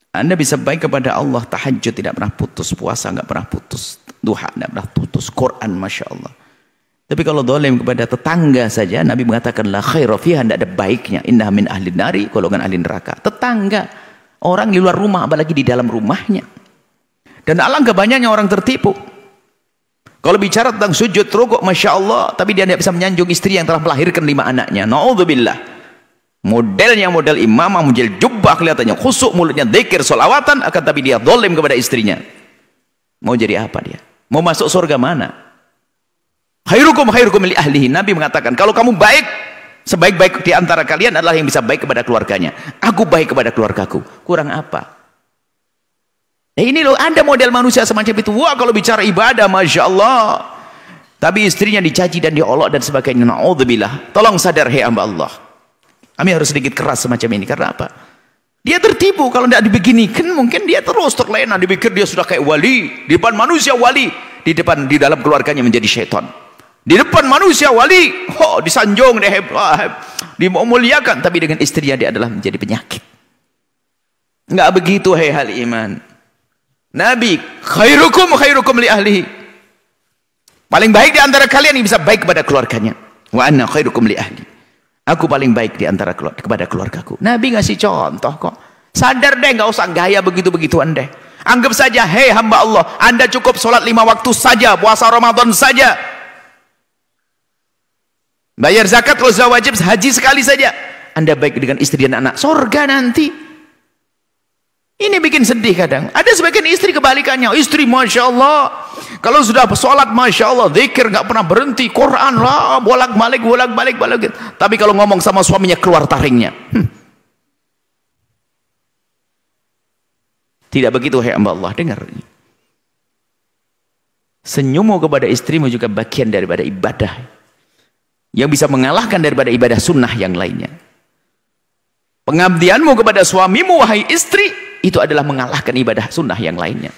Anda bisa baik kepada Allah, tahajud tidak pernah putus, puasa nggak pernah putus, duha nggak pernah putus, Quran Masya Allah. Tapi kalau dolim kepada tetangga saja, Nabi mengatakan la khaira fiha, tidak ada baiknya, innaha min ahli nari, golongan ahli neraka. Tetangga, orang di luar rumah, apalagi di dalam rumahnya. Dan alangkah banyaknya orang tertipu. Kalau bicara tentang sujud rukuk, Masya Allah, tapi dia tidak bisa menyanjung istri yang telah melahirkan 5 anaknya. Na'udzubillah. Modelnya model imamah, model jubbah, kelihatannya khusuk, mulutnya dzikir, sholawatan, akan tapi dia dolim kepada istrinya. Mau jadi apa dia? Mau masuk surga mana? Khairukum khairukum li ahlihi. Nabi mengatakan, kalau kamu baik, sebaik-baik di antara kalian adalah yang bisa baik kepada keluarganya. Aku baik kepada keluargaku. Kurang apa? Ya ini loh, ada model manusia semacam itu. Wah, kalau bicara ibadah, Masya Allah. Tapi istrinya dicaci dan diolok dan sebagainya. Na'udzubillah. Tolong sadar, hei hamba Allah. Kami harus sedikit keras semacam ini. Karena apa? Dia tertipu. Kalau tidak dibeginikan, mungkin dia terus terlena. Dipikir dia sudah kayak wali. Di depan manusia wali. Di dalam keluarganya menjadi syaitan. Di depan manusia wali. Oh, disanjung, dimuliakan. Tapi dengan istrinya dia adalah menjadi penyakit. Enggak begitu, hei hal iman. Nabi, khairukum khairukum li ahlihi. Paling baik di antara kalian yang bisa baik kepada keluarganya. Wa anna khairukum li ahli. Aku paling baik di antara kepada keluargaku. Nabi ngasih contoh kok. Sadar deh, nggak usah gaya begitu-begituan deh. Anggap saja, hei hamba Allah, Anda cukup sholat 5 waktu saja, puasa Ramadan saja. Bayar zakat kalau sudah wajib, haji sekali saja. Anda baik dengan istri dan anak, surga nanti. Ini bikin sedih kadang. Ada sebagian istri kebalikannya. Istri Masya Allah, kalau sudah sholat Masya Allah, zikir nggak pernah berhenti, Quran lah, bolak-balik. Tapi kalau ngomong sama suaminya keluar taringnya. Tidak begitu, hei hamba Allah. Dengar ini. Senyummu kepada istrimu juga bagian daripada ibadah yang bisa mengalahkan daripada ibadah sunnah yang lainnya. Pengabdianmu kepada suamimu, wahai istri, itu adalah mengalahkan ibadah sunnah yang lainnya.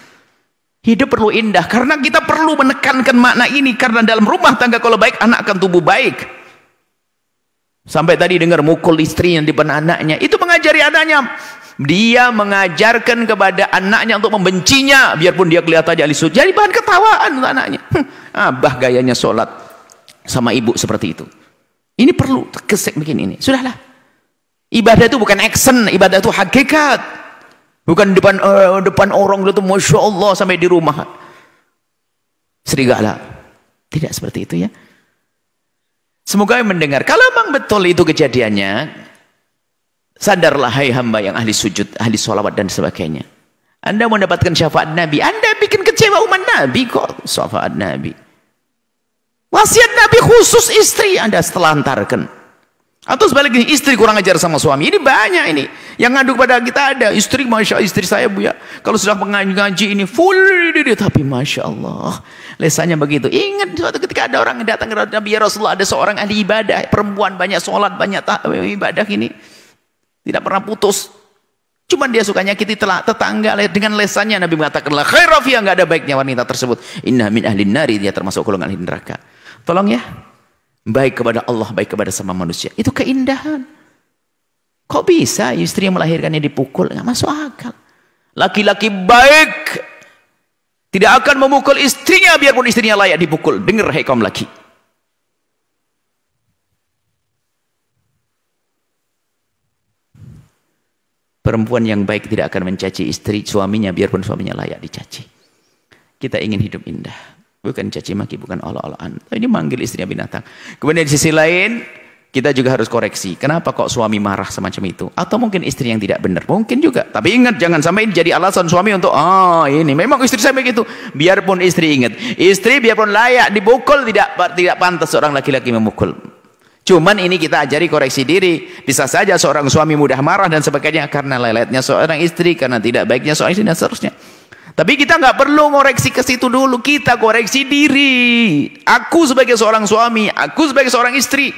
Hidup perlu indah, karena kita perlu menekankan makna ini. Karena dalam rumah tangga kalau baik, anak akan tumbuh baik. Sampai tadi dengar mukul istrinya di depan anaknya, itu mengajari anaknya. Dia mengajarkan kepada anaknya untuk membencinya, biarpun dia kelihatannya ahli sujud, jadi bahan ketawaan untuk anaknya. Abah gayanya sholat sama ibu seperti itu. Ini perlu kesek begini ini. Sudahlah. Ibadah itu bukan action, ibadah itu hakikat. Bukan depan orang itu Masya Allah sampai di rumah serigala. Tidak seperti itu ya. Semoga yang mendengar. Kalau memang betul itu kejadiannya, sadarlah hai hamba yang ahli sujud, ahli sholawat dan sebagainya. Anda mendapatkan syafaat Nabi. Anda bikin kecewa umat Nabi kok. Syafaat Nabi. Wasiat Nabi khusus istri Anda setelantarkan. Atau sebaliknya, istri kurang ajar sama suami. Ini banyak ini yang ngadu pada kita. Ada istri, Masya Allah, istri saya Bu ya, kalau sudah mengaji ini full, tapi Masya Allah lesannya begitu. Ingat suatu ketika ada orang yang datang ke Nabi, ya Rasulullah, ada seorang ahli ibadah, perempuan, banyak sholat, banyak ibadah ini, tidak pernah putus, cuman dia suka nyakiti tetangga. Dengan lesannya Nabi mengatakan, la khaira fiha, nggak ada baiknya wanita tersebut, inna min ahlin nari, dia termasuk golongan ahli neraka. Tolong ya, baik kepada Allah, baik kepada sama manusia, itu keindahan. Kok bisa istri yang melahirkannya dipukul? Nggak masuk akal. Laki-laki baik tidak akan memukul istrinya biarpun istrinya layak dipukul. Dengar hai kaum laki. Perempuan yang baik tidak akan mencaci istri suaminya biarpun suaminya layak dicaci. Kita ingin hidup indah. Bukan caci maki, bukan olok-olokan. Ini manggil istrinya binatang. Kemudian di sisi lain, kita juga harus koreksi. Kenapa kok suami marah semacam itu? Atau mungkin istri yang tidak benar. Mungkin juga. Tapi ingat, jangan sampai ini jadi alasan suami untuk, ini memang istri saya begitu. Biarpun istri ingat. Istri biarpun layak dipukul, tidak pantas seorang laki-laki memukul. Cuman ini kita ajari koreksi diri. Bisa saja seorang suami mudah marah dan sebagainya. Karena leletnya seorang istri, karena tidak baiknya seorang istri dan seterusnya. Tapi kita nggak perlu ngoreksi ke situ dulu, kita koreksi diri. Aku sebagai seorang suami, aku sebagai seorang istri,